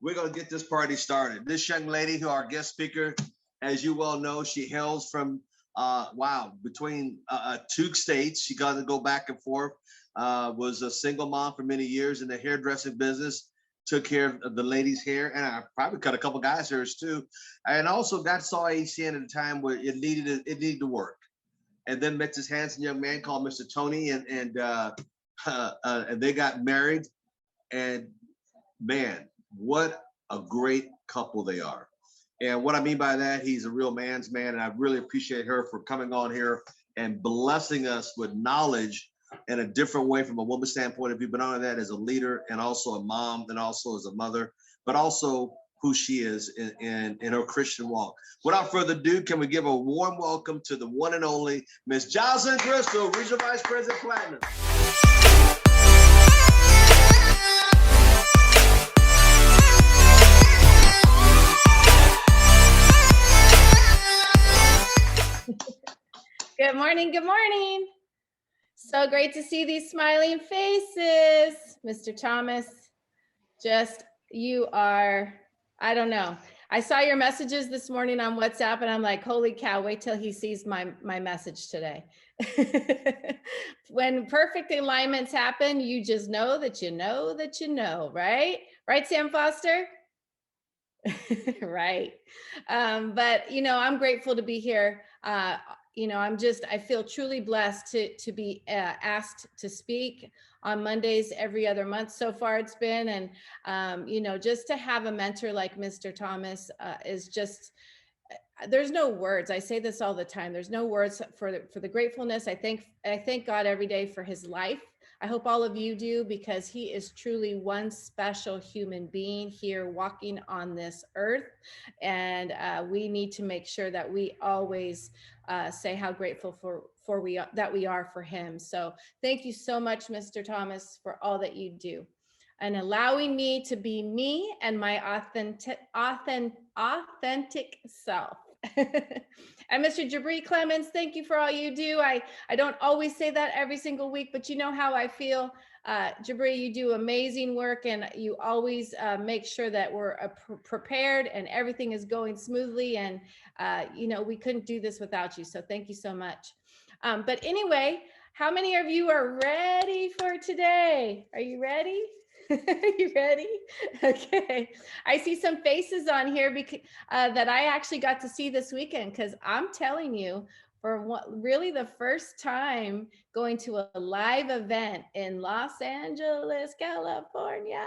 we're going to get this party started. This young lady, who our guest speaker, as you well know, she hails from between two states. She got to go back and forth. Was a single mom for many years in the hairdressing business. Took care of the ladies' hair, and I probably cut a couple guys' hairs too. And also saw ACN at a time where it needed to work. And then met this handsome young man called Mr. Tony, and they got married. And man, what a great couple they are. And what I mean by that, he's a real man's man. And I really appreciate her for coming on here and blessing us with knowledge in a different way from a woman's standpoint. If you've been on that as a leader and also a mom and also as a mother, but also who she is in her Christian walk. Without further ado, can we give a warm welcome to the one and only Miss Jocelyn Driskill, Regional Vice President Platinum. Good morning. Good morning. So great to see these smiling faces. Mr. Thomas, you are, I don't know. I saw your messages this morning on WhatsApp and I'm like, holy cow, wait till he sees my message today. When perfect alignments happen, you just know that you know that you know, right? Right, Sam Foster? Right. But, I'm grateful to be here. I feel truly blessed to be asked to speak on Mondays every other month. So far it's been, and, just to have a mentor like Mr. Thomas is just, there's no words. I say this all the time. There's no words for the gratefulness. I thank God every day for his life. I hope all of you do, because he is truly one special human being here walking on this earth. And we need to make sure that we always say how grateful that we are for him. So thank you so much, Mr. Thomas, for all that you do and allowing me to be me and my authentic self. And Mr. Jabri Clemens, thank you for all you do. I don't always say that every single week, but you know how I feel. Jabri, you do amazing work, and you always make sure that we're prepared and everything is going smoothly. And, we couldn't do this without you. So thank you so much. But anyway, how many of you are ready for today? Are you ready? You ready? Okay. I see some faces on here because that I actually got to see this weekend, because I'm telling you, for really the first time going to a live event in Los Angeles, California.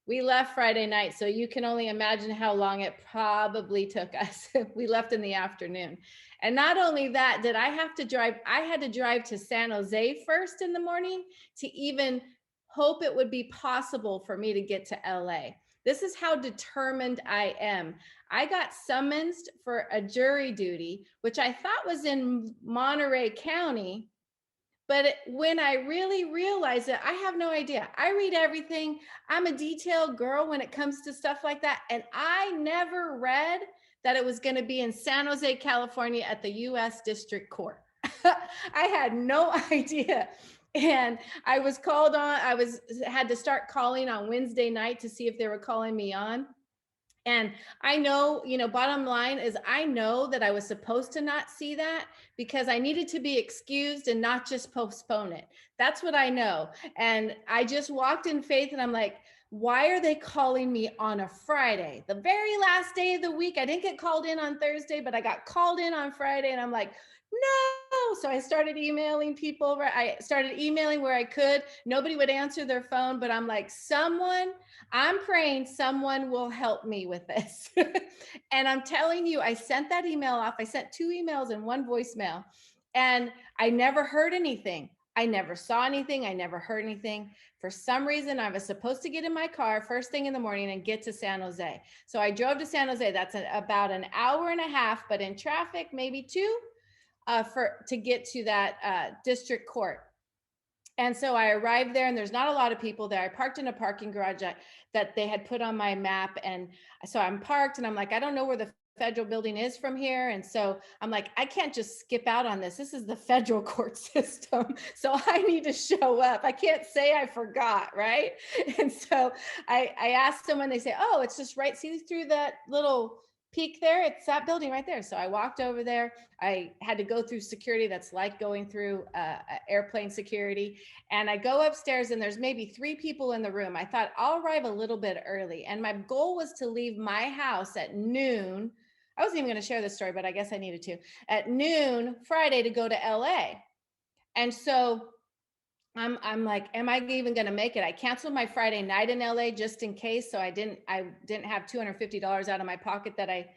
We left Friday night, so you can only imagine how long it probably took us. We left in the afternoon. And not only that, I had to drive to San Jose first in the morning to even hope it would be possible for me to get to LA. This is how determined I am. I got summoned for a jury duty, which I thought was in Monterey County. But when I really realized it, I have no idea. I read everything. I'm a detailed girl when it comes to stuff like that. And I never read that it was going to be in San Jose, California at the U.S. District Court. I had no idea. And I was called on, had to start calling on Wednesday night to see if they were calling me on. And I know, bottom line is I know that I was supposed to not see that because I needed to be excused and not just postpone it. That's what I know. And I just walked in faith and I'm like, why are they calling me on a Friday? The very last day of the week. I didn't get called in on Thursday, but I got called in on Friday and I'm like, no. So I started emailing people. I started emailing where I could. Nobody would answer their phone, but I'm like, I'm praying someone will help me with this. And I'm telling you, I sent that email off. I sent 2 emails and 1 voicemail, and I never heard anything. I never saw anything. I never heard anything. For some reason, I was supposed to get in my car first thing in the morning and get to San Jose. So I drove to San Jose. That's about an hour and a half, but in traffic, maybe 2 to get to that district court. And so I arrived there and there's not a lot of people there. I parked in a parking garage that they had put on my map. And so I'm parked and I'm like, I don't know where the federal building is from here. And so I'm like, I can't just skip out on this. This is the federal court system. So I need to show up. I can't say I forgot, right? And so I asked someone, they say, oh, it's just right, see through that little peak there, it's that building right there. So I walked over there. I had to go through security. That's like going through airplane security. And I go upstairs and there's maybe 3 people in the room. I thought I'll arrive a little bit early. And my goal was to leave my house at noon. I wasn't even going to share this story, but I guess I needed to. At noon Friday to go to LA. And so I'm like, am I even going to make it? I canceled my Friday night in LA just in case. So I didn't have $250 out of my pocket that I,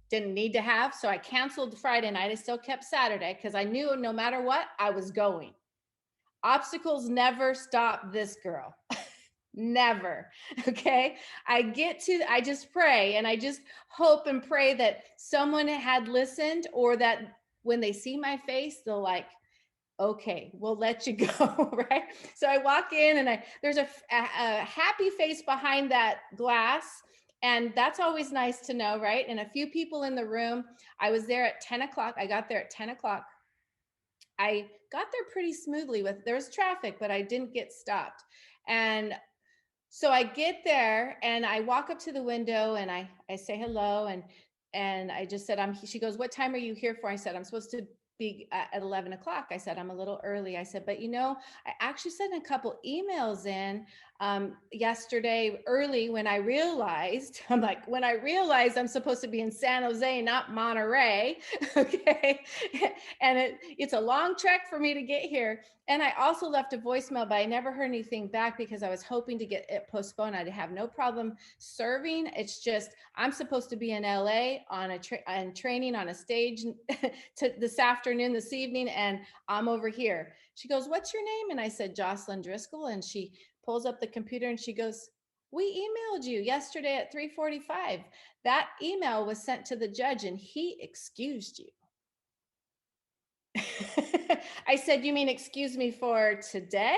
didn't need to have. So I canceled Friday night. I still kept Saturday because I knew no matter what, I was going. Obstacles never stop this girl. Never. Okay. I just pray and I just hope and pray that someone had listened, or that when they see my face, they'll like, okay, we'll let you go. Right. So I walk in and there's a happy face behind that glass. And that's always nice to know. Right. And a few people in the room. I was there at 10 o'clock. I got there at 10 o'clock. I got there pretty smoothly there was traffic, but I didn't get stopped. And so I get there and I walk up to the window and I say hello. And I just said, she goes, what time are you here for? I said, I'm supposed to be at 11 o'clock. I said, I'm a little early. I said, but I actually sent a couple emails in yesterday early when I realized, I'm supposed to be in San Jose, not Monterey. Okay. And it's a long trek for me to get here. And I also left a voicemail, but I never heard anything back because I was hoping to get it postponed. I'd have no problem serving. It's just, I'm supposed to be in LA on training on a stage this afternoon, this evening, and I'm over here. She goes, what's your name? And I said, Jocelyn Driskill. And she pulls up the computer and she goes, we emailed you yesterday at 3:45. That email was sent to the judge and he excused you. I said, you mean excuse me for today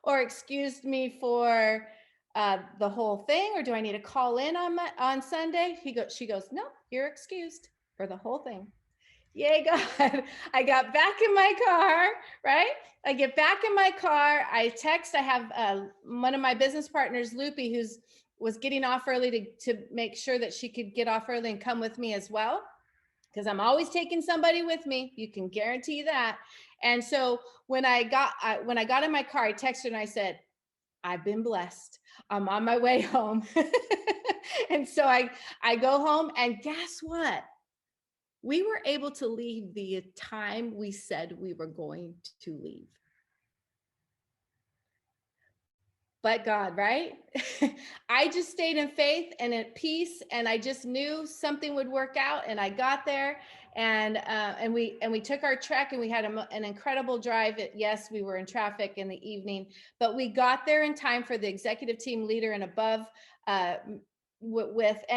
or excuse me for the whole thing? Or do I need to call in on Sunday? She goes, no, you're excused for the whole thing. Yay, God. I got back in my car, right? I get back in my car. I have one of my business partners, Loopy, was getting off early to make sure that she could get off early and come with me as well. Because I'm always taking somebody with me. You can guarantee that. And so when I got in my car, I texted her and I said, I've been blessed. I'm on my way home. And so I go home and guess what? We were able to leave the time we said we were going to leave. But God, right? I just stayed in faith and at peace, and I just knew something would work out. And I got there, and we took our trek, and we had an incredible drive. Yes, we were in traffic in the evening, but we got there in time for the executive team leader and above. And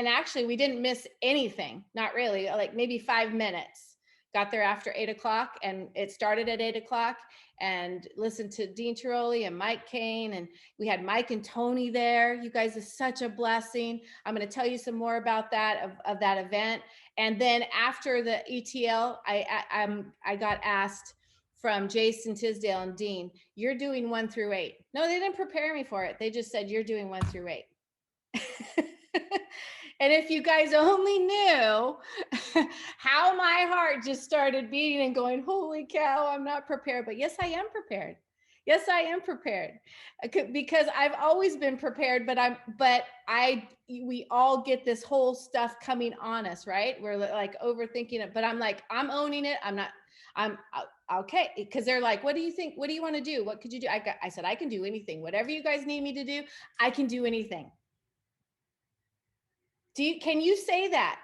actually, we didn't miss anything. Not really, like maybe 5 minutes. Got there after 8 o'clock, and it started at 8 o'clock. And listened to Dean Tiroli and Mike Kane, and we had Mike and Tony there. You guys are such a blessing. I'm going to tell you some more about that of that event. And then after the ETL, I got asked from Jason Tisdale and Dean, you're doing 1 through 8. No, they didn't prepare me for it. They just said, you're doing 1 through 8. And if you guys only knew how my heart just started beating and going, holy cow, I'm not prepared. But yes, I am prepared. Yes, I am prepared because I've always been prepared, we all get this whole stuff coming on us, right? We're like overthinking it, but I'm like, I'm owning it. I'm okay. Cause they're like, what do you think? What do you want to do? What could you do? I said, I can do anything. Whatever you guys need me to do, I can do anything. Can you say that?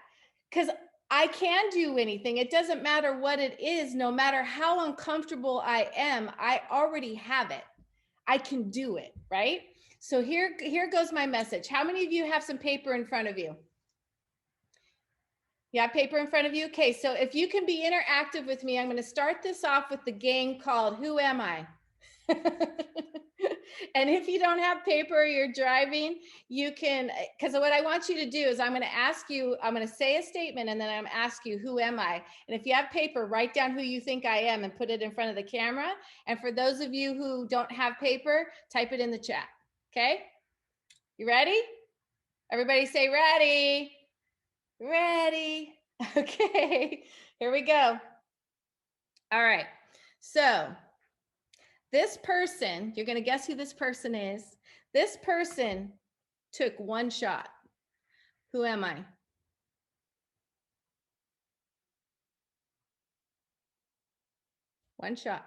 Because I can do anything. It doesn't matter what it is, no matter how uncomfortable I am, I already have it. I can do it, right? So here goes my message. How many of you have some paper in front of you? You have paper in front of you? Okay, so if you can be interactive with me, I'm going to start this off with the game called Who Am I? And if you don't have paper or you're driving, you can, because what I want you to do is I'm going to say a statement and then I'm going to ask you, who am I? And if you have paper, write down who you think I am and put it in front of the camera. And for those of you who don't have paper, type it in the chat. Okay? You ready? Everybody say ready. Ready. Okay, here we go. All right. So this person, you're going to guess who this person is. This person took one shot. Who am I? One shot.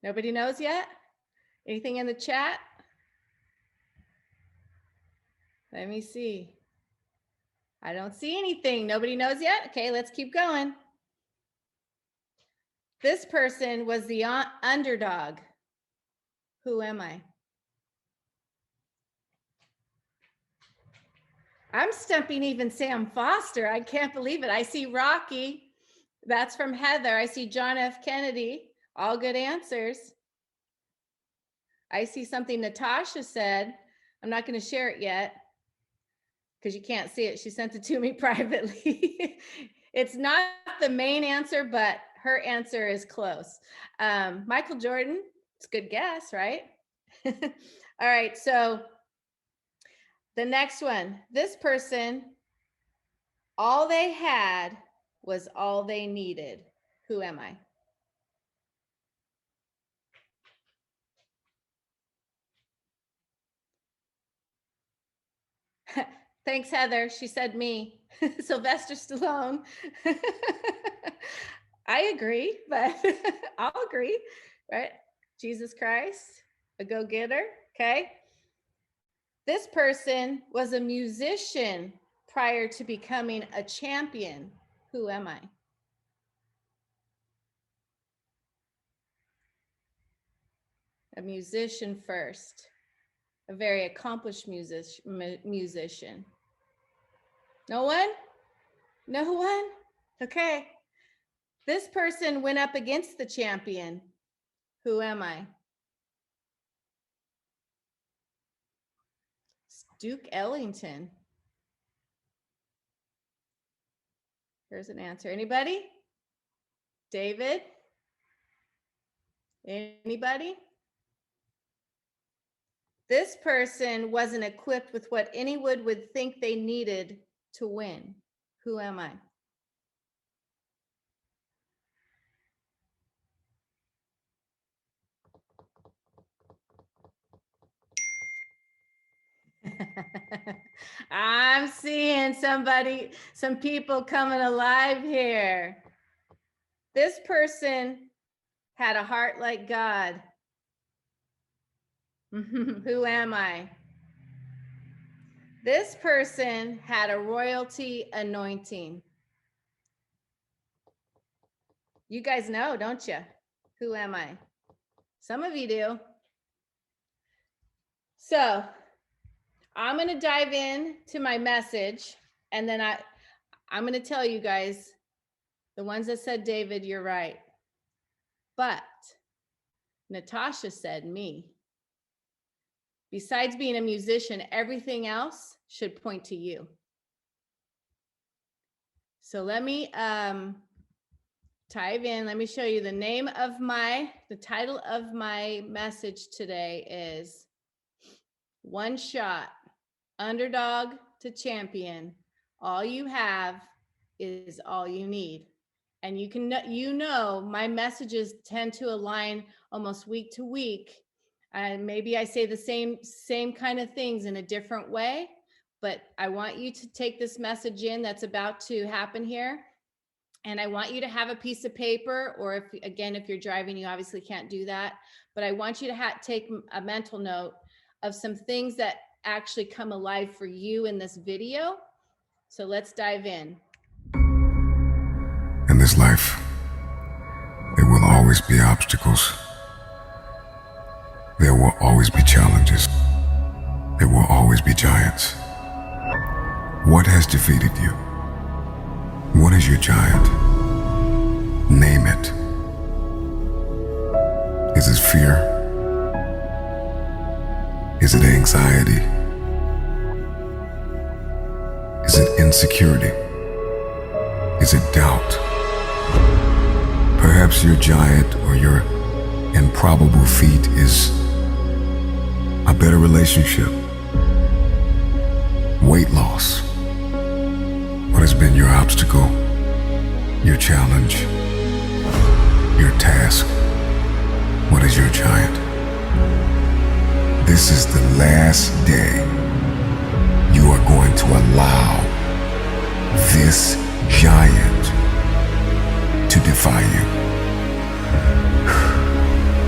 Nobody knows yet? Anything in the chat? Let me see. I don't see anything. Nobody knows yet? Okay, let's keep going. This person was the underdog. Who am I? I'm stumping even Sam Foster. I can't believe it. I see Rocky. That's from Heather. I see John F. Kennedy. All good answers. I see something Natasha said. I'm not going to share it yet because you can't see it. She sent it to me privately. It's not the main answer, but her answer is close. Michael Jordan, it's a good guess, right? All right, so the next one, this person, all they had was all they needed. Who am I? Thanks, Heather. She said me. Sylvester Stallone. I agree, but I'll agree, right? Jesus Christ, a go-getter, okay? This person was a musician prior to becoming a champion. Who am I? A musician first, a very accomplished musician. No one? No one? Okay. This person went up against the champion. Who am I? Duke Ellington. Here's an answer. Anybody? David? Anybody? This person wasn't equipped with what anyone would think they needed to win. Who am I? I'm seeing some people coming alive here. This person had a heart like God. Who am I? This person had a royalty anointing. You guys know, don't you? Who am I? Some of you do. So I'm going to dive in to my message, and then I'm going to tell you guys, the ones that said David, you're right. But Natasha said me. Besides being a musician, everything else should point to you. So let me dive in. Let me show you the title of my message today is One Shot, Underdog to Champion. All you have is all you need. And my messages tend to align almost week to week. And maybe I say the same kind of things in a different way, but I want you to take this message in that's about to happen here. And I want you to have a piece of paper, or if you're driving, you obviously can't do that, but I want you to take a mental note of some things that actually come alive for you in this video. So let's dive in. In this life, there will always be obstacles. There will always be challenges. There will always be giants. What has defeated you? What is your giant? Name it. Is it fear? Is it anxiety? Is it insecurity? Is it doubt? Perhaps your giant or your improbable feat is a better relationship, weight loss. What has been your obstacle, your challenge, your task? What is your giant? This is the last day you are going to allow this giant to defy you.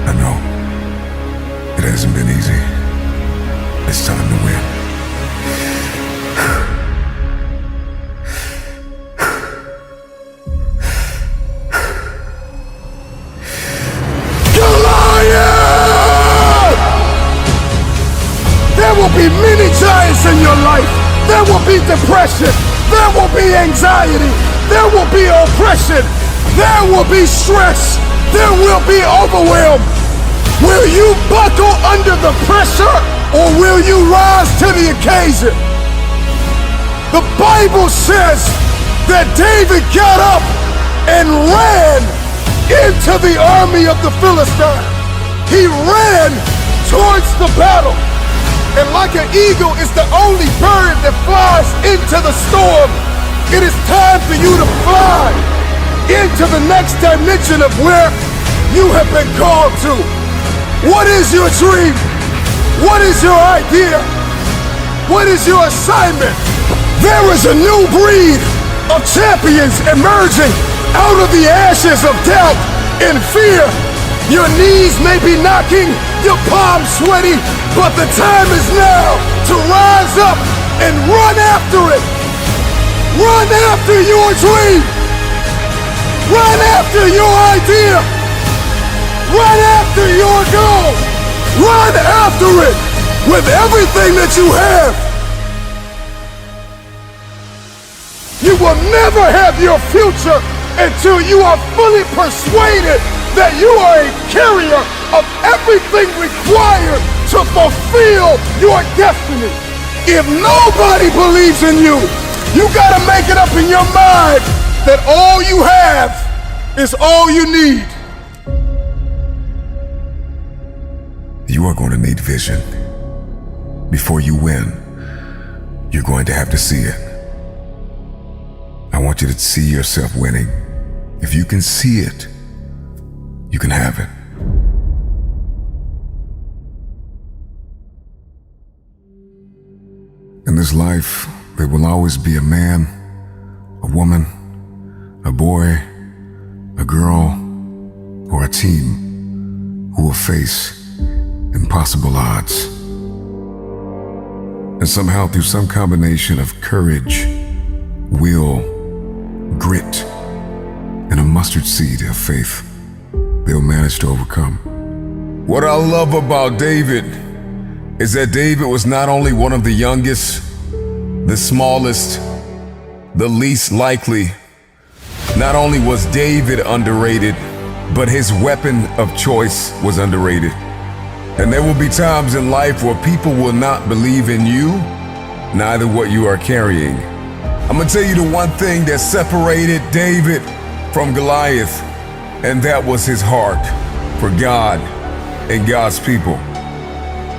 I know it hasn't been easy. It's time to win. There will be many giants in your life. There will be depression. There will be anxiety. There will be oppression. There will be stress. There will be overwhelm. Will you buckle under the pressure or will you rise to the occasion? The Bible says that David got up and ran into the army of the Philistines. He ran towards the battle. And like an eagle is the only bird that flies into the storm, it is time for you to fly into the next dimension of where you have been called to. What is your dream? What is your idea? What is your assignment? There is a new breed of champions emerging out of the ashes of doubt and fear. Your knees may be knocking, your palms sweaty, but the time is now to rise up and run after it. Run after your dream. Run after your idea. Run after your goal. Run after it with everything that you have. You will never have your future until you are fully persuaded that you are a carrier of everything required to fulfill your destiny. If nobody believes in you, you gotta make it up in your mind that all you have is all you need. You are going to need vision. Before you win, you're going to have to see it. I want you to see yourself winning. If you can see it, you can have it. In this life, there will always be a man, a woman, a boy, a girl, or a team who will face impossible odds. And somehow, through some combination of courage, will, grit, and a mustard seed of faith, they'll manage to overcome. What I love about David is that David was not only one of the youngest, the smallest, the least likely. Not only was David underrated, but his weapon of choice was underrated. And there will be times in life where people will not believe in you, neither what you are carrying. I'm gonna tell you the one thing that separated David from Goliath, and that was his heart for God and God's people.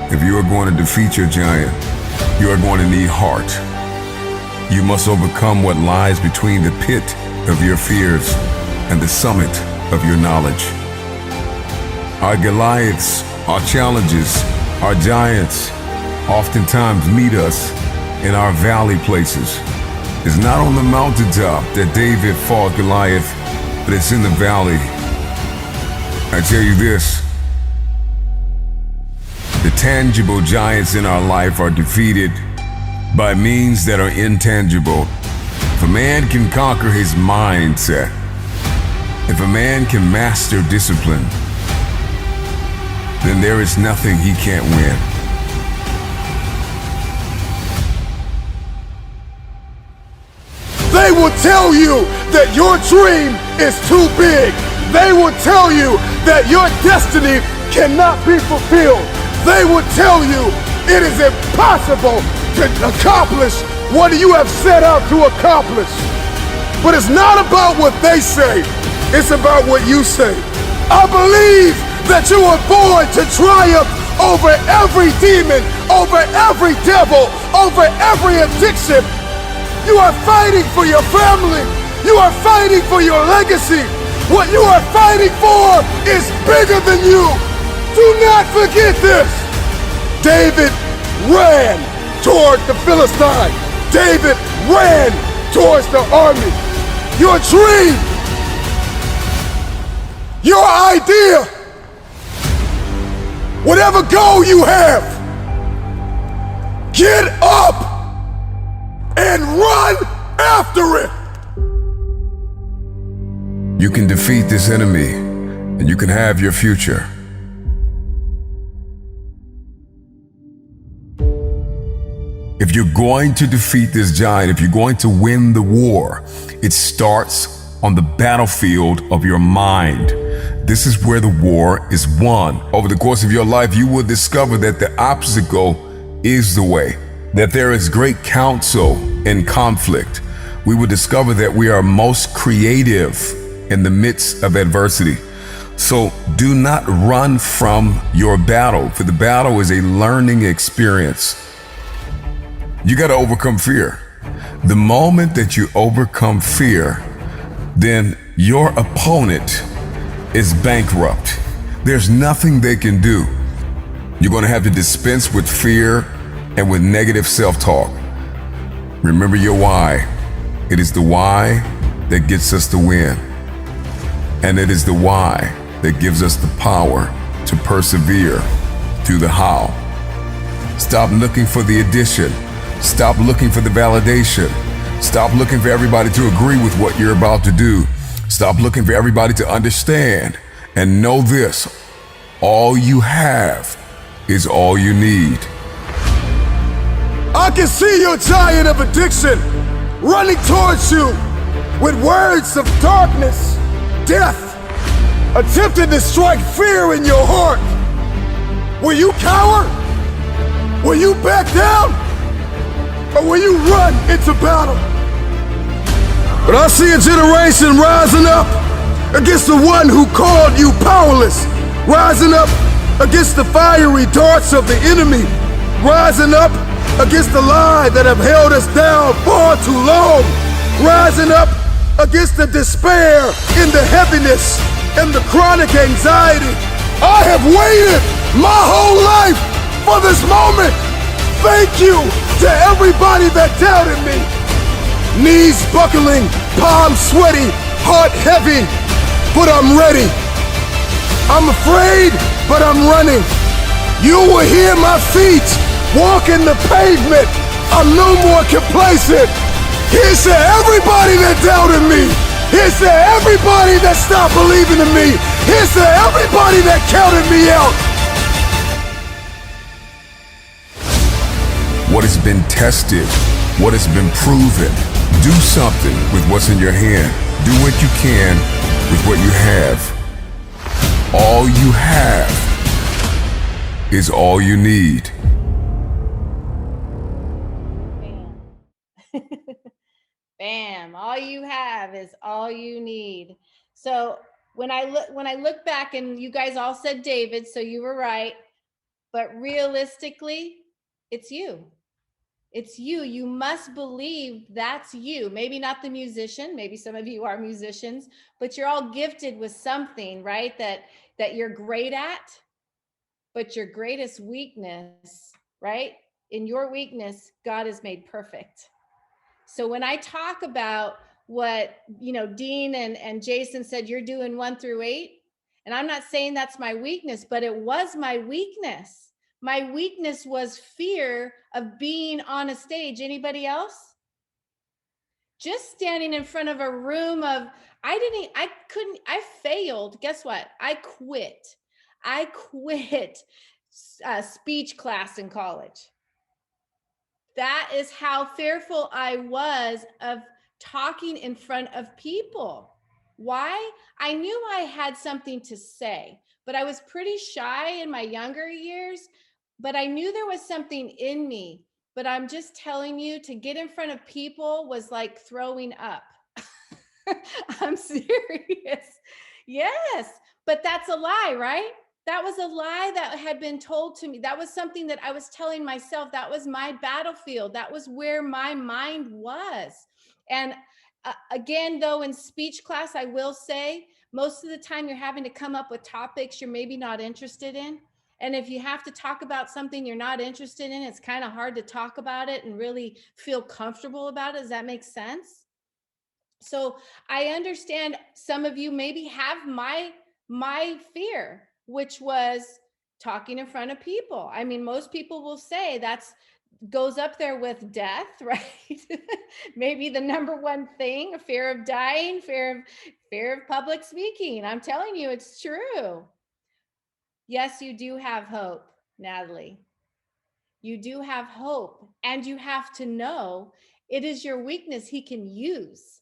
If you are going to defeat your giant, you are going to need heart. You must overcome what lies between the pit of your fears and the summit of your knowledge. Our Goliaths, our challenges, our giants oftentimes meet us in our valley places. It's not on the mountaintop that David fought Goliath, but it's in the valley. I tell you this, the tangible giants in our life are defeated by means that are intangible. If a man can conquer his mindset, if a man can master discipline, then there is nothing he can't win. They will tell you that your dream is too big. They will tell you that your destiny cannot be fulfilled. They would tell you it is impossible to accomplish what you have set out to accomplish. But it's not about what they say, it's about what you say. I believe that you were born to triumph over every demon, over every devil, over every addiction. You are fighting for your family. You are fighting for your legacy. What you are fighting for is bigger than you. Do not forget this. David ran toward the Philistine. David ran towards the army. Your dream, your idea, whatever goal you have, get up and run after it. You can defeat this enemy, and you can have your future. If you're going to defeat this giant, if you're going to win the war, it starts on the battlefield of your mind. This is where the war is won. Over the course of your life, you will discover that the obstacle is the way, that there is great counsel in conflict. We will discover that we are most creative in the midst of adversity. So do not run from your battle, for the battle is a learning experience. You got to overcome fear. The moment that you overcome fear, then your opponent is bankrupt. There's nothing they can do. You're going to have to dispense with fear and with negative self-talk. Remember your why. It is the why that gets us to win. And it is the why that gives us the power to persevere through the how. Stop looking for the addition. Stop looking for the validation. Stop looking for everybody to agree with what you're about to do. Stop looking for everybody to understand. And know this, all you have is all you need. I can see your giant of addiction running towards you with words of darkness, death, attempting to strike fear in your heart. Will you cower? Will you back down? Or will you run into battle? But I see a generation rising up against the one who called you powerless, rising up against the fiery darts of the enemy, rising up against the lie that have held us down far too long, rising up against the despair and the heaviness and the chronic anxiety. I have waited my whole life for this moment. Thank you to everybody that doubted me. Knees buckling, palms sweaty, heart heavy, but I'm ready. I'm afraid, but I'm running. You will hear my feet walking the pavement. I'm no more complacent. Here's to everybody that doubted me. Here's to everybody that stopped believing in me. Here's to everybody that counted me out. What has been tested, what has been proven. Do something with what's in your hand. Do what you can with what you have. All you have is all you need. Bam. Bam. All you have is all you need. So when I look back, and you guys all said David, so you were right. But realistically, it's you. It's you. You must believe that's you. Maybe not the musician. Maybe some of you are musicians, but you're all gifted with something, right? That you're great at. But your greatest weakness, right? In your weakness, God is made perfect. So when I talk about what, Dean and Jason said, you're doing 1 through 8, and I'm not saying that's my weakness, but it was my weakness. My weakness was fear of being on a stage. Anybody else? Just standing in front of a room of, I failed. Guess what? I quit speech class in college. That is how fearful I was of talking in front of people. Why? I knew I had something to say, but I was pretty shy in my younger years, but I knew there was something in me. But I'm just telling you, to get in front of people was like throwing up. I'm serious. Yes, but that's a lie, right? That was a lie that had been told to me. That was something that I was telling myself. That was my battlefield. That was where my mind was. And again, though, in speech class, I will say most of the time you're having to come up with topics you're maybe not interested in. And if you have to talk about something you're not interested in, it's kind of hard to talk about it and really feel comfortable about it. Does that make sense? So I understand some of you maybe have my fear, which was talking in front of people. I mean, most people will say that's goes up there with death, right? Maybe the number one thing, a fear of dying, fear of public speaking. I'm telling you, it's true. Yes, you do have hope, Natalie. You do have hope, and you have to know it is your weakness he can use.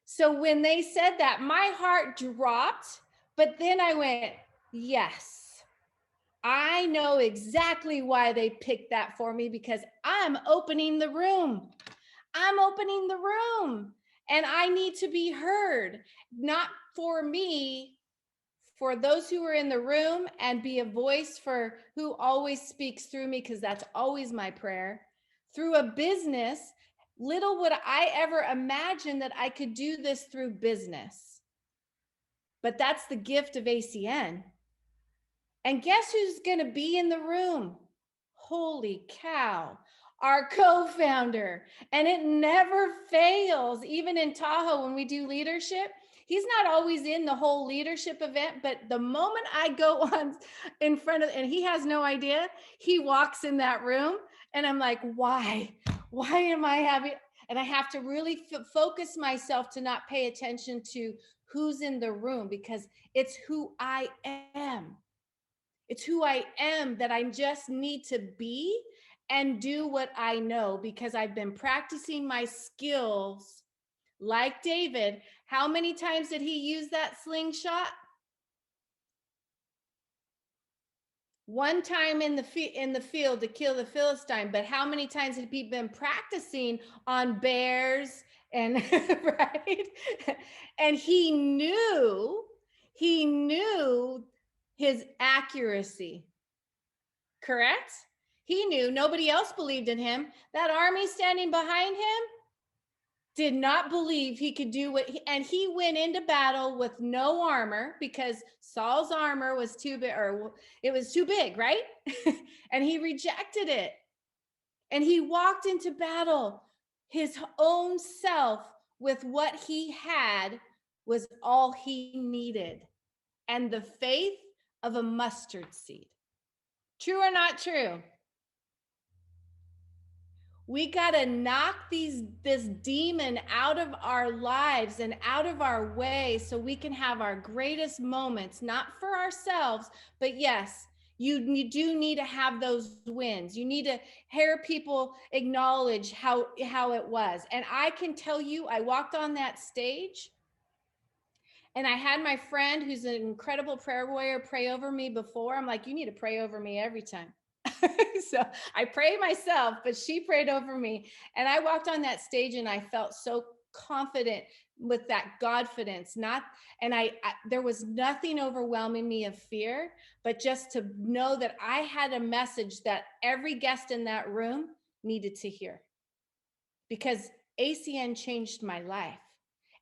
So when they said that, my heart dropped, but then I went, yes, I know exactly why they picked that for me, because I'm opening the room. I'm opening the room, and I need to be heard, not for me, for those who are in the room, and be a voice for who always speaks through me, because that's always my prayer. Through a business, little would I ever imagine that I could do this through business. But that's the gift of ACN. And guess who's going to be in the room? Holy cow, our co-founder. And it never fails, even in Tahoe when we do leadership. He's not always in the whole leadership event, but the moment I go on in front of, and he has no idea, he walks in that room and I'm like, why am I having, and I have to really focus myself to not pay attention to who's in the room, because it's who I am. It's who I am that I just need to be and do what I know, because I've been practicing my skills. Like David, how many times did he use that slingshot? One time in the field to kill the Philistine, but how many times had he been practicing on bears and right? And he knew his accuracy. Correct? He knew. Nobody else believed in him. That army standing behind him did not believe he could do what and he went into battle with no armor, because Saul's armor was too big, or it was too big, right? And he rejected it. And he walked into battle. His own self, with what he had, was all he needed. And the faith of a mustard seed. True or not true? We got to knock this demon out of our lives and out of our way, so we can have our greatest moments, not for ourselves, but yes, you do need to have those wins. You need to hear people acknowledge how it was. And I can tell you, I walked on that stage and I had my friend, who's an incredible prayer warrior, pray over me before. I'm like, you need to pray over me every time. So I pray myself, but she prayed over me. And I walked on that stage and I felt so confident with that Godfidence. There was nothing overwhelming me of fear, but just to know that I had a message that every guest in that room needed to hear. Because ACN changed my life.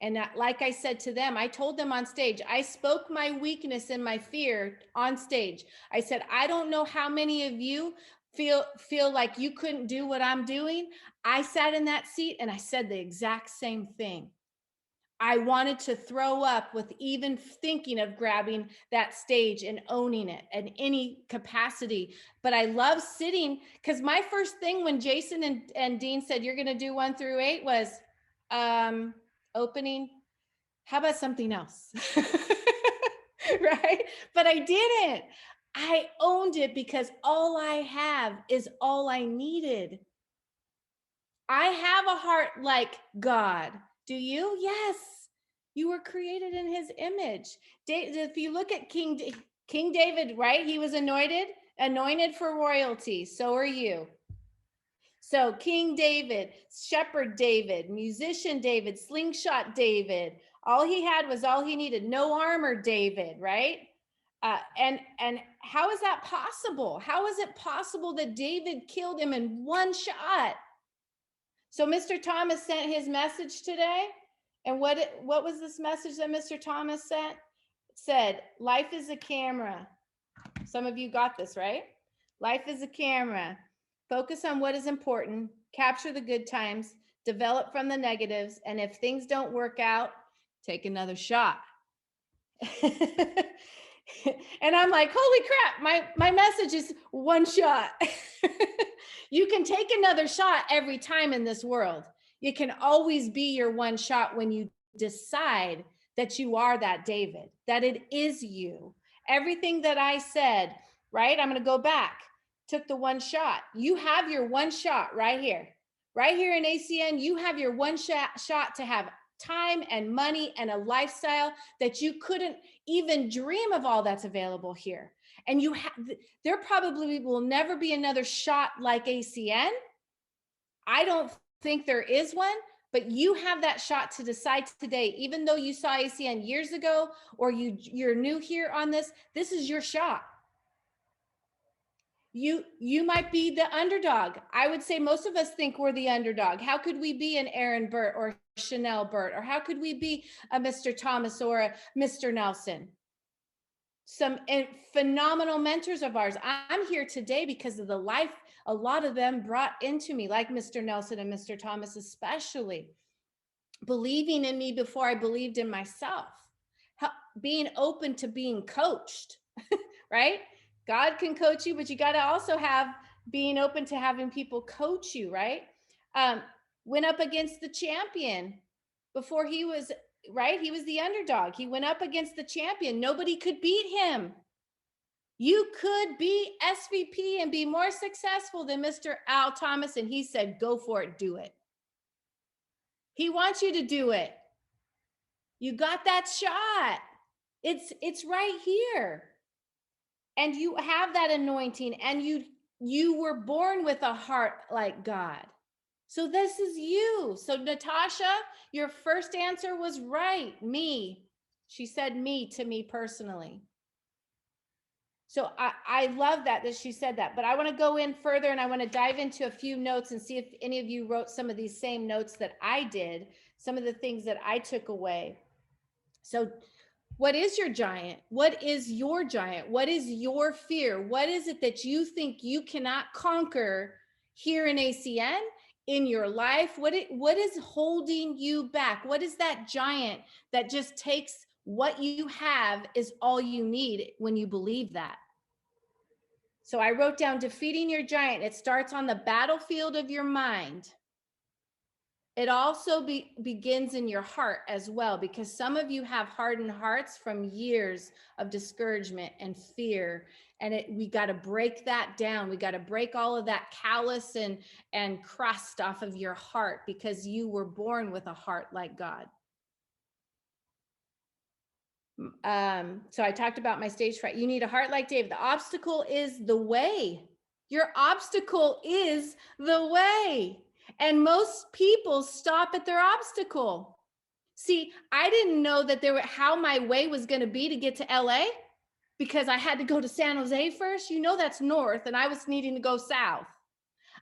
And like I said to them, I told them on stage, I spoke my weakness and my fear on stage. I said, I don't know how many of you feel like you couldn't do what I'm doing. I sat in that seat and I said the exact same thing. I wanted to throw up with even thinking of grabbing that stage and owning it in any capacity. But I love sitting, because my first thing when Jason and Dean said, you're going to do 1 through 8 was, opening, how about something else? Right? But I didn't. I owned it, because all I have is all I needed. I have a heart like God. Do you? Yes. You were created in his image. If you look at King David, right? He was anointed for royalty. So are you. So King David, Shepherd David, musician David, slingshot David, all he had was all he needed. No armor David, right? And how is that possible? How is it possible that David killed him in one shot? So Mr. Thomas sent his message today. And what was this message that Mr. Thomas sent? It said, life is a camera. Some of you got this, right? Life is a camera. Focus on what is important, capture the good times, develop from the negatives, and if things don't work out, take another shot. And I'm like, holy crap, my message is one shot. You can take another shot every time in this world. It can always be your one shot when you decide that you are that David, that it is you. Everything that I said, right? I'm going to go back. Took the one shot. You have your one shot right here. Right here in ACN, you have your one shot to have time and money and a lifestyle that you couldn't even dream of, all that's available here. And there probably will never be another shot like ACN. I don't think there is one, but you have that shot to decide today, even though you saw ACN years ago, or you're new here on this is your shot. You might be the underdog. I would say most of us think we're the underdog. How could we be an Aaron Burt or Chanel Burt? Or how could we be a Mr. Thomas or a Mr. Nelson? Some phenomenal mentors of ours. I'm here today because of the life a lot of them brought into me, like Mr. Nelson and Mr. Thomas, especially believing in me before I believed in myself, being open to being coached, right? God can coach you, but you got to also have being open to having people coach you, right? Went up against the champion before he was, right? He was the underdog. He went up against the champion. Nobody could beat him. You could be SVP and be more successful than Mr. Al Thomas. And he said, go for it, do it. He wants you to do it. You got that shot. It's right here. And you have that anointing, and you were born with a heart like God. So this is you. So Natasha, your first answer was right. Me. She said me to me personally. So I love that she said that, but I want to go in further, and I want to dive into a few notes and see if any of you wrote some of these same notes that I did, some of the things that I took away. So what is your giant? What is your giant? What is your fear? What is it that you think you cannot conquer here in ACN, in your life? What is holding you back? What is that giant that just takes what you have is all you need when you believe that? So I wrote down defeating your giant. It starts on the battlefield of your mind. It also begins in your heart as well, because some of you have hardened hearts from years of discouragement and fear. And we got to break that down. We got to break all of that callous and crust off of your heart, because you were born with a heart like God. So I talked about my stage fright. You need a heart like Dave. The obstacle is the way. Your obstacle is the way. And most people stop at their obstacle. See, I didn't know that how my way was going to be to get to LA, because I had to go to San Jose first. You know, that's north, and I was needing to go south.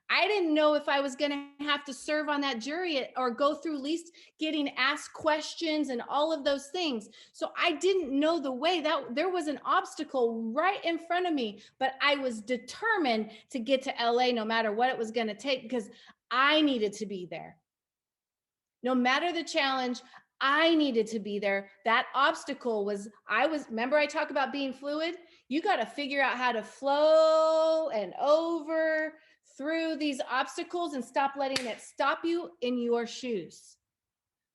I didn't know if I was going to have to serve on that jury or go through at least getting asked questions and all of those things. So I didn't know the way. That there was an obstacle right in front of me, but I was determined to get to LA no matter what it was going to take, because I needed to be there. No matter the challenge, I needed to be there. That obstacle remember I talk about being fluid? You got to figure out how to flow and over through these obstacles and stop letting it stop you in your shoes.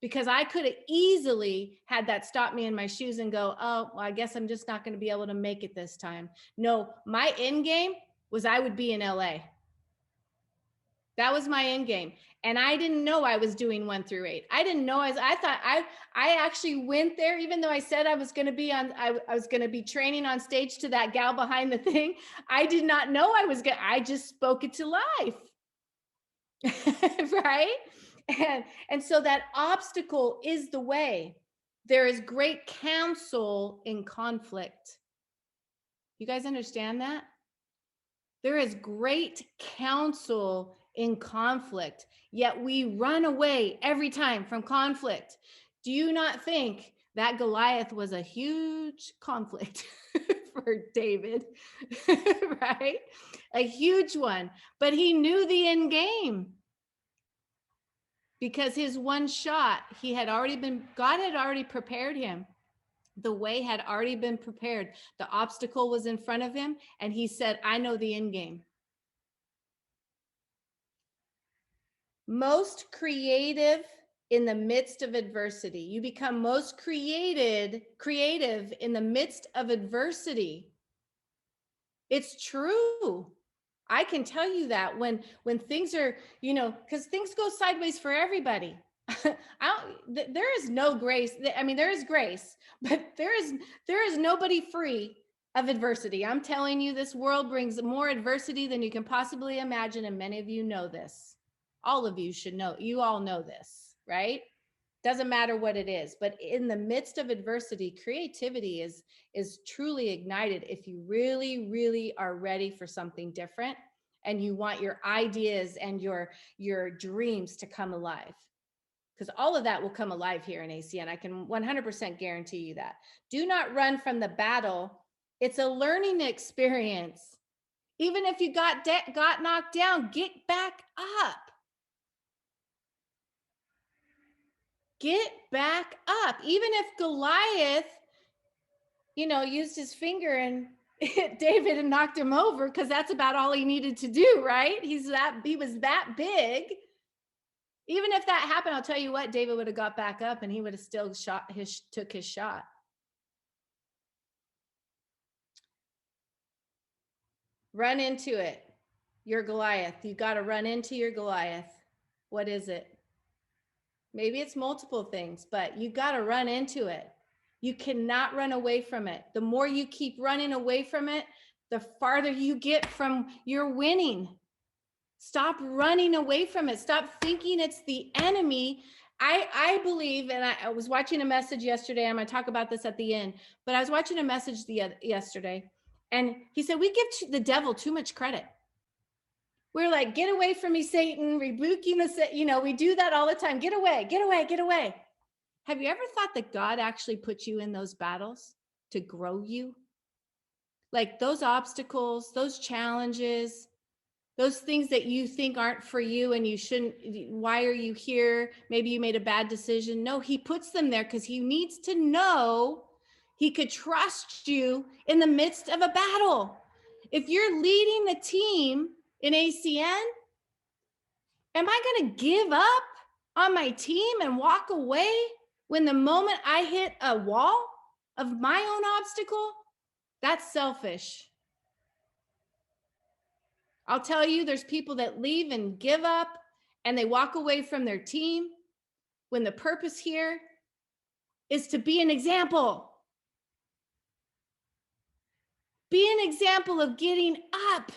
Because I could have easily had that stop me in my shoes and go, oh, well, I guess I'm just not going to be able to make it this time. No, my end game was I would be in LA. That was my end game. And I didn't know I was doing 1 through 8. I didn't know I thought I actually went there, even though I said I was going to be on, I was going to be training on stage to that gal behind the thing. I did not know I just spoke it to life. Right? And so that obstacle is the way. There is great counsel in conflict. You guys understand that? There is great counsel in conflict, yet we run away every time from conflict. Do you not think that Goliath was a huge conflict for David, right? A huge one, but he knew the end game because his one shot, God had already prepared him. The way had already been prepared. The obstacle was in front of him, and he said, I know the end game. Most creative in the midst of adversity. You become most creative in the midst of adversity. It's true. I can tell you that when things are, because things go sideways for everybody. There is no grace. I mean, there is grace, but there is nobody free of adversity. I'm telling you, this world brings more adversity than you can possibly imagine. And many of you know this. All of you should know. You all know this, right? Doesn't matter what it is, but in the midst of adversity, creativity is truly ignited if you really, really are ready for something different and you want your ideas and your dreams to come alive. Because all of that will come alive here in ACN. I can 100% guarantee you that. Do not run from the battle. It's a learning experience. Even if you got knocked down, get back up. Get back up. Even if Goliath, used his finger and hit David and knocked him over, because that's about all he needed to do, right? He was that big. Even if that happened, I'll tell you what, David would have got back up and he would have still took his shot. Run into it. Your Goliath. You got to run into your Goliath. What is it? Maybe it's multiple things, but you got to run into it. You cannot run away from it. The more you keep running away from it, the farther you get from your winning. Stop running away from it. Stop thinking it's the enemy. I believe, and I was watching a message yesterday. I'm going to talk about this at the end, but I was watching a message yesterday, and he said, we give the devil too much credit. We're like, get away from me, Satan, rebuking us. We do that all the time. Get away, get away, get away. Have you ever thought that God actually put you in those battles to grow you? Like those obstacles, those challenges, those things that you think aren't for you and you shouldn't, why are you here? Maybe you made a bad decision. No, he puts them there because he needs to know he could trust you in the midst of a battle. If you're leading the team in ACN, am I going to give up on my team and walk away when the moment I hit a wall of my own obstacle? That's selfish. I'll tell you, there's people that leave and give up and they walk away from their team when the purpose here is to be an example. Be an example of getting up.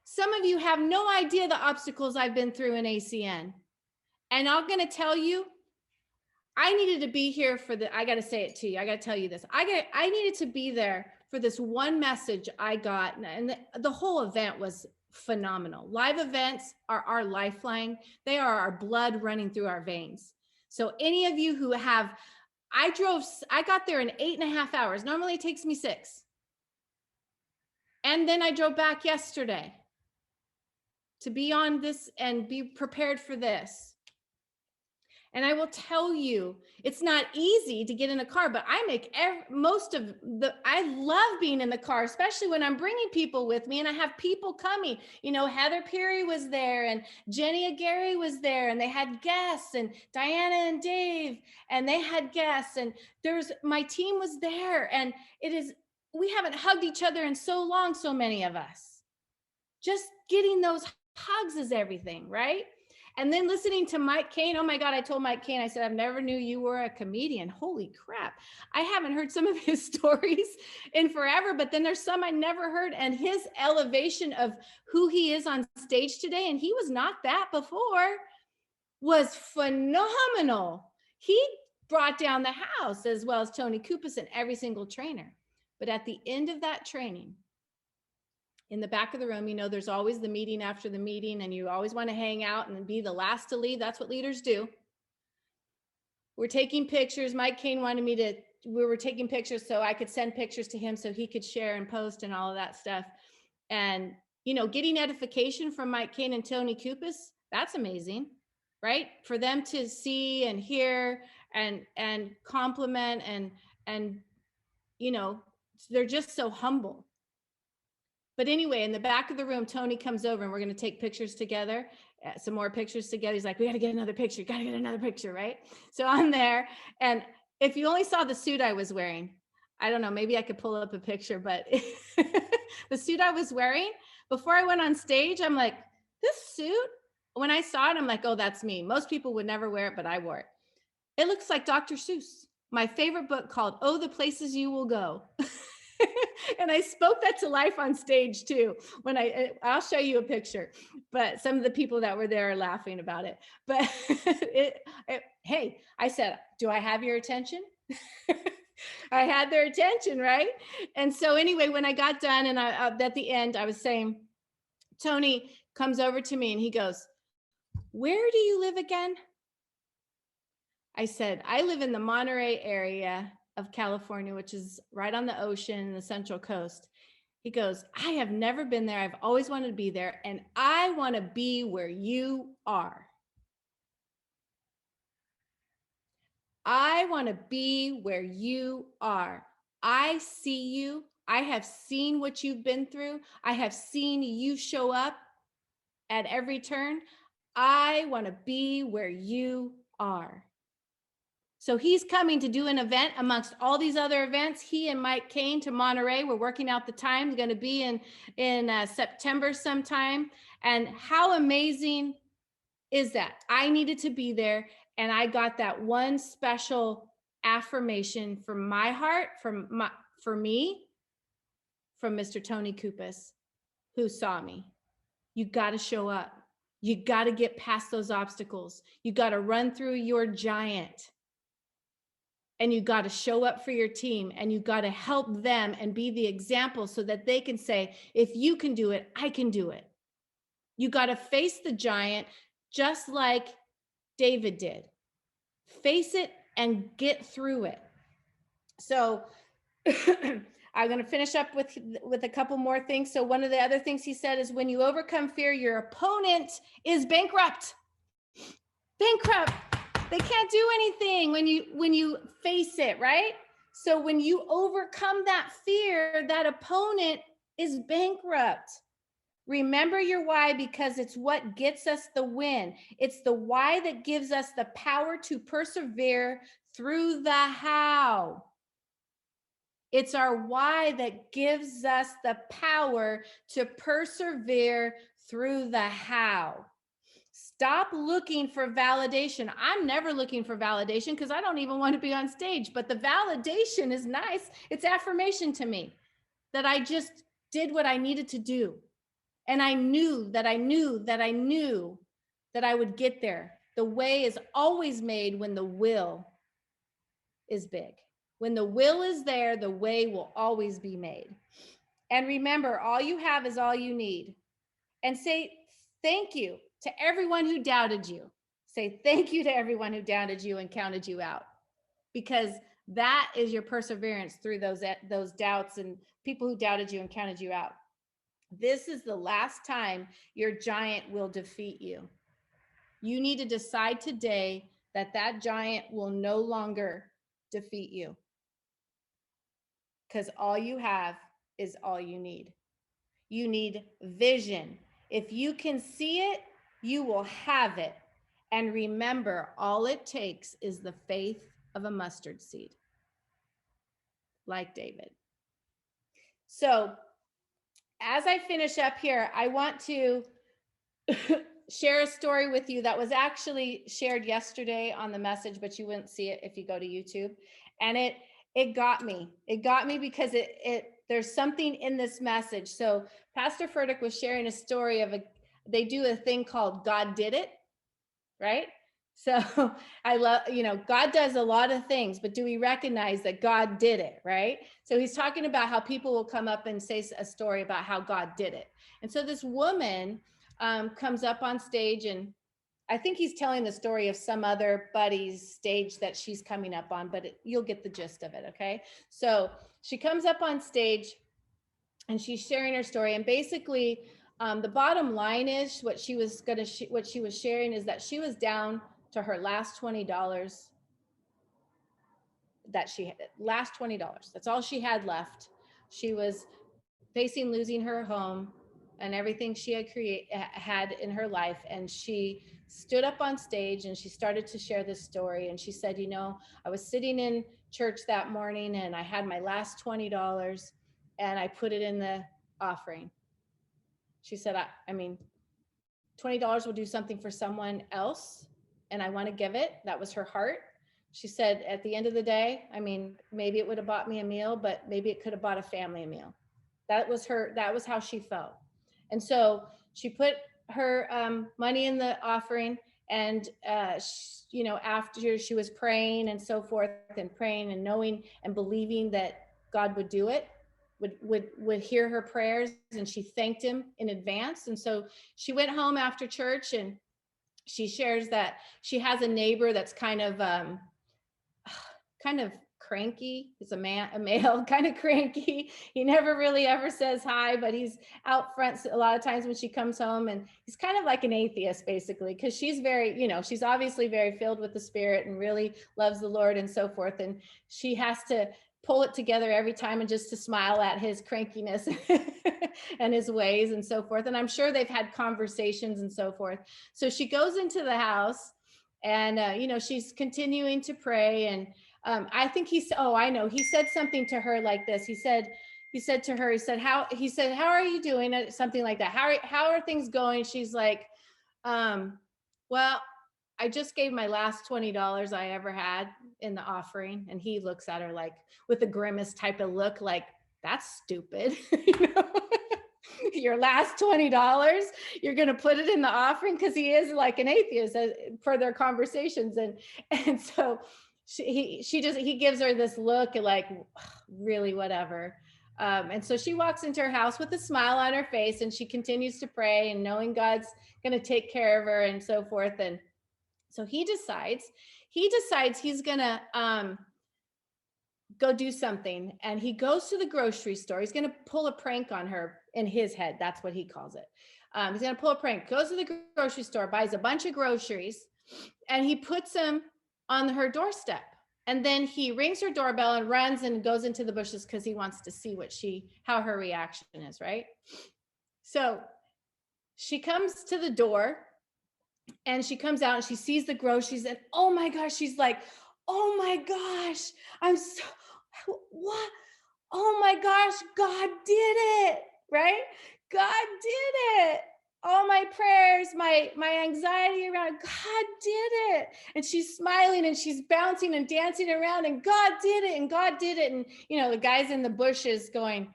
Some of you have no idea the obstacles I've been through in ACN. And I'm going to tell you, I needed to be here I got to say it to you. I got to tell you this. I needed to be there for this one message I got. And the whole event was phenomenal. Live events are our lifeline. They are our blood running through our veins. So any of you who I got there in 8.5 hours. Normally it takes me 6. And then I drove back yesterday to be on this and be prepared for this. And I will tell you, it's not easy to get in a car, but I make I love being in the car, especially when I'm bringing people with me and I have people coming. Heather Peary was there and Jenny Aguirre was there and they had guests, and Diana and Dave, and they had guests, and my team was there, and we haven't hugged each other in so long, so many of us. Just getting those hugs is everything, right? And then listening to Mike Kane, oh my God, I told Mike Kane, I said, I've never knew you were a comedian. Holy crap. I haven't heard some of his stories in forever, but then there's some I never heard. And his elevation of who he is on stage today, and he was not that before, was phenomenal. He brought down the house, as well as Tony Kupas and every single trainer. But at the end of that training, in the back of the room, you know, there's always the meeting after the meeting, and you always want to hang out and be the last to leave. That's what leaders do. We're taking pictures. Mike Kane wanted me to, we were taking pictures so I could send pictures to him so he could share and post and all of that stuff. And, you know, getting edification from Mike Kane and Tony Kupas, that's amazing, right? For them to see and hear and compliment and, you know, they're just so humble. But anyway, in the back of the room, Tony comes over and we're going to take pictures together, some more pictures together. He's like, we got to get another picture. Got to get another picture, right? So I'm there. And if you only saw the suit I was wearing, I don't know, maybe I could pull up a picture, but the suit I was wearing before I went on stage, I'm like, this suit, when I saw it, I'm like, oh, that's me. Most people would never wear it, but I wore it. It looks like Dr. Seuss, my favorite book called, Oh, the Places You Will Go. And I spoke that to life on stage too. When I'll show you a picture, but some of the people that were there are laughing about it. But hey, I said, do I have your attention? I had their attention, right? And so anyway, when I got done and at the end, I was saying, Tony comes over to me and he goes, where do you live again? I said, I live in the Monterey area of California, which is right on the ocean in the Central Coast. He goes, I have never been there. I've always wanted to be there. And I want to be where you are. I want to be where you are. I see you. I have seen what you've been through. I have seen you show up at every turn. I want to be where you are. So he's coming to do an event amongst all these other events. He and Mike Kane to Monterey. We're working out the time. It's going to be in September sometime. And how amazing is that? I needed to be there, and I got that one special affirmation from my heart, for me, from Mr. Tony Kupas, who saw me. You got to show up. You got to get past those obstacles. You got to run through your giant. And you got to show up for your team, and you got to help them and be the example so that they can say, if you can do it, I can do it. You got to face the giant just like David did. Face it and get through it. So I'm going to finish up with a couple more things. So one of the other things he said is, when you overcome fear, your opponent is bankrupt. Bankrupt. They can't do anything when you face it, right? So when you overcome that fear, that opponent is bankrupt. Remember your why, because it's what gets us the win. It's the why that gives us the power to persevere through the how. It's our why that gives us the power to persevere through the how. Stop looking for validation. I'm never looking for validation because I don't even want to be on stage, but the validation is nice. It's affirmation to me that I just did what I needed to do. And I knew that I would get there. The way is always made when the will is big. When the will is there, the way will always be made. And remember, all you have is all you need. And say thank you to everyone who doubted you. Say thank you to everyone who doubted you and counted you out, because that is your perseverance through those doubts and people who doubted you and counted you out. This is the last time your giant will defeat you. You need to decide today that that giant will no longer defeat you, because all you have is all you need. You need vision. If you can see it, you will have it. And remember, all it takes is the faith of a mustard seed, like David. So as I finish up here, I want to share a story with you that was actually shared yesterday on the message, but you wouldn't see it if you go to YouTube. And it got me. It got me because there's something in this message. So Pastor Furtick was sharing a story of they do a thing called God Did It, right? So I love, God does a lot of things, but do we recognize that God did it, right? So he's talking about how people will come up and say a story about how God did it. And so this woman comes up on stage, and I think he's telling the story of some other buddy's stage that she's coming up on, but you'll get the gist of it, okay? So she comes up on stage and she's sharing her story, and basically the bottom line is what she was sharing is that she was down to her last $20 that she had, last $20. That's all she had left. She was facing losing her home and everything she had in her life. And she stood up on stage and she started to share this story. And she said, I was sitting in church that morning and I had my last $20 and I put it in the offering. She said, I mean, $20 will do something for someone else, and I want to give it. That was her heart. She said, at the end of the day, I mean, maybe it would have bought me a meal, but maybe it could have bought a family a meal. That was how she felt. And so she put her money in the offering, and after she was praying and so forth, and praying and knowing and believing that God would do it, would hear her prayers, and she thanked him in advance. And so she went home after church, and she shares that she has a neighbor that's kind of cranky. He's a male, kind of cranky. He never really ever says hi, but he's out front a lot of times when she comes home, and he's kind of like an atheist basically, because she's very, she's obviously very filled with the Spirit and really loves the Lord and so forth. And she has to pull it together every time and just to smile at his crankiness and his ways and so forth. And I'm sure they've had conversations and so forth. So she goes into the house, and she's continuing to pray. And I think I know, he said something to her like this. He said to her, how are you doing? Something like that. How are things going? She's like, well, I just gave my last $20 I ever had in the offering. And he looks at her like with a grimace type of look, like, that's stupid. Your last $20, you're going to put it in the offering? Because he is like an atheist per their conversations. And so he gives her this look like, really, whatever. And so she walks into her house with a smile on her face, and she continues to pray and knowing God's going to take care of her and so forth. And so he decides he's going to go do something. And he goes to the grocery store. He's going to pull a prank on her in his head. That's what he calls it. He's going to pull a prank, goes to the grocery store, buys a bunch of groceries, and he puts them on her doorstep. And then he rings her doorbell and runs and goes into the bushes because he wants to see how her reaction is, right? So she comes to the door, and she comes out and she sees the groceries, and oh my gosh, she's like, oh my gosh, what? Oh my gosh, God did it, right? God did it. All my prayers, my anxiety around, God did it. And she's smiling and she's bouncing and dancing around, and God did it, and God did it. And, the guy's in the bushes going,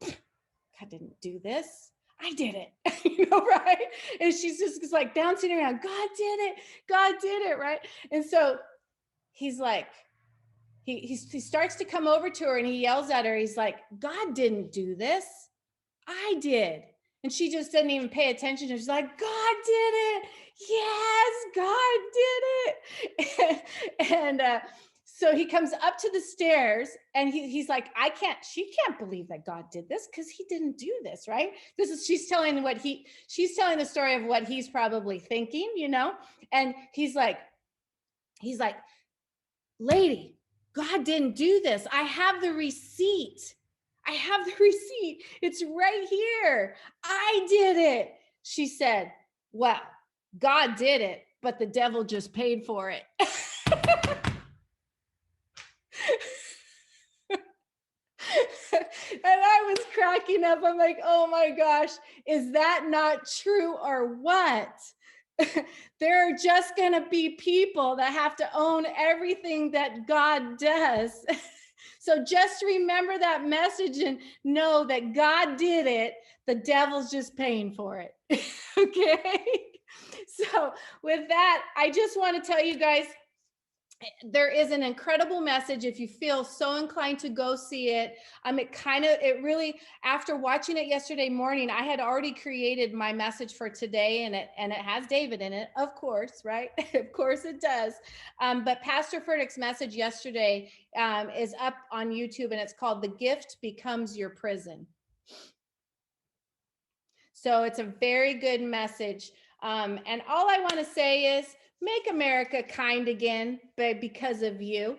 God didn't do this. I did it, right? And she's just like bouncing around. God did it. God did it, right? And so he's like, he starts to come over to her, and he yells at her. He's like, God didn't do this. I did. And she just didn't even pay attention. She's like, God did it. Yes, God did it. and so he comes up to the stairs, and he's like, she can't believe that God did this, because he didn't do this, right? She's telling the story of what he's probably thinking, and he's like, lady, God didn't do this. I have the receipt. It's right here. I did it. She said, well, God did it, but the devil just paid for it. And I was cracking up. I'm like, oh my gosh, is that not true or what? There are just going to be people that have to own everything that God does. So just remember that message and know that God did it. The devil's just paying for it. Okay. So with that, I just want to tell you guys, there is an incredible message. If you feel so inclined to go see it, it really, after watching it yesterday morning, I had already created my message for today, and it has David in it, of course, right? Of course it does. But Pastor Furtick's message yesterday is up on YouTube, and it's called "The Gift Becomes Your Prison." So it's a very good message. And all I want to say is, make America kind again, but because of you.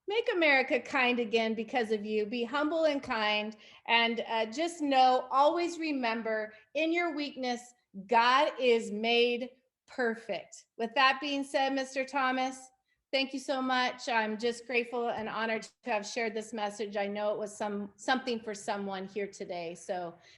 Make America kind again because of you. Be humble and kind. And just know, always remember, in your weakness, God is made perfect. With that being said, Mr. Thomas, thank you so much. I'm just grateful and honored to have shared this message. I know it was something for someone here today. So